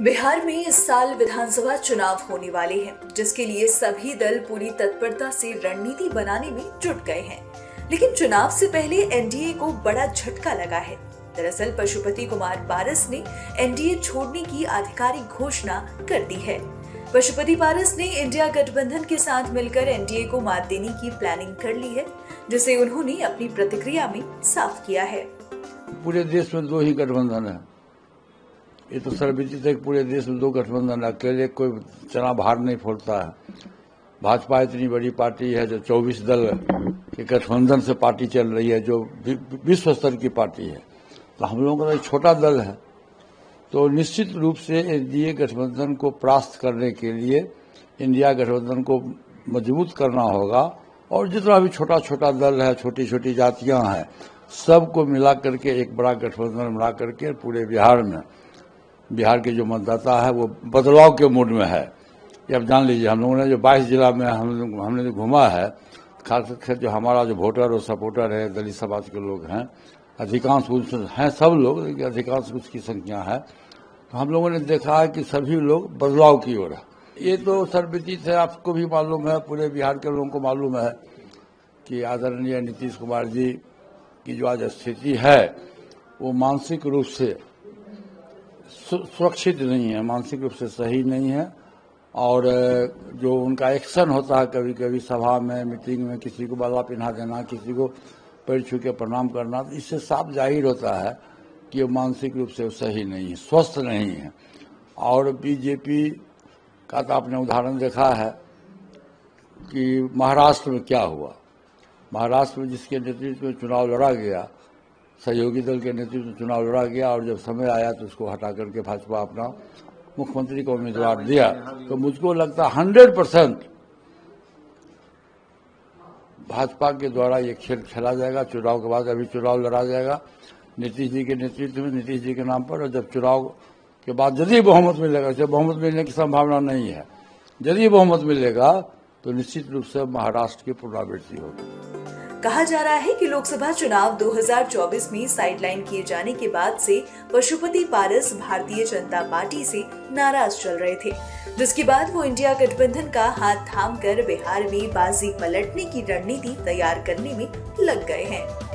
बिहार में इस साल विधानसभा चुनाव होने वाले हैं, जिसके लिए सभी दल पूरी तत्परता से रणनीति बनाने में जुट गए हैं। लेकिन चुनाव से पहले एनडीए को बड़ा झटका लगा है। दरअसल पशुपति कुमार पारस ने एनडीए छोड़ने की आधिकारिक घोषणा कर दी है। पशुपति पारस ने इंडिया गठबंधन के साथ मिलकर एनडीए को मात देने की प्लानिंग कर ली है, जिसे उन्होंने अपनी प्रतिक्रिया में साफ किया है। पूरे देश में दो ही गठबंधन है। ये तो सर्वविदित है कि पूरे देश में दो गठबंधन है। अकेले कोई चना भार नहीं फोड़ता है। भाजपा इतनी बड़ी पार्टी है जो 24 दल के गठबंधन से पार्टी चल रही है, जो विश्व स्तर की पार्टी है। तो हम लोगों का एक छोटा दल है, तो निश्चित रूप से एनडीए गठबंधन को परास्त करने के लिए इंडिया गठबंधन को मजबूत करना होगा। और जितना भी छोटा छोटा दल है, छोटी छोटी जातियां हैं, सबको मिला करके एक बड़ा गठबंधन बना करके पूरे बिहार के जो मतदाता है वो बदलाव के मूड में है। ये अब जान लीजिए, हम लोगों ने जो 22 जिला में हमने जो घूमा है, खासकर जो हमारा जो वोटर और सपोर्टर है, दलित समाज के लोग हैं, अधिकांश हैं, सब लोग, अधिकांश उसकी संख्या है। तो हम लोगों ने देखा है कि सभी लोग बदलाव की ओर है। ये तो सर्वविदित है, आपको भी मालूम है, पूरे बिहार के लोगों को मालूम है कि आदरणीय नीतीश कुमार जी की जो आज स्थिति है वो मानसिक रूप से सुरक्षित नहीं है, मानसिक रूप से सही नहीं है। और जो उनका एक्शन होता है कभी कभी सभा में, मीटिंग में, किसी को माला पहना देना, किसी को पैर छू के प्रणाम करना, तो इससे साफ जाहिर होता है कि वो मानसिक रूप से सही नहीं है, स्वस्थ नहीं है। और बीजेपी का तो आपने उदाहरण देखा है कि महाराष्ट्र में क्या हुआ। महाराष्ट्र में जिसके नेतृत्व में चुनाव लड़ा गया, सहयोगी दल के नेतृत्व में चुनाव लड़ा गया, और जब समय आया तो उसको हटा करके भाजपा अपना मुख्यमंत्री को उम्मीदवार दिया। तो मुझको लगता 100% भाजपा के द्वारा ये खेल खेला जाएगा। चुनाव के बाद अभी चुनाव लड़ा जाएगा नीतीश जी के नेतृत्व में, नीतीश जी के नाम पर। और जब चुनाव के बाद यदि बहुमत मिलेगा, जब बहुमत मिलने की संभावना नहीं है, यदि बहुमत मिलेगा तो निश्चित रूप से महाराष्ट्र की पुनरावृत्ति होगी। कहा जा रहा है कि लोकसभा चुनाव 2024 में साइडलाइन किए जाने के बाद से पशुपति पारस भारतीय जनता पार्टी से नाराज चल रहे थे, जिसके बाद वो इंडिया गठबंधन का हाथ थामकर बिहार में बाजी पलटने की रणनीति तैयार करने में लग गए हैं।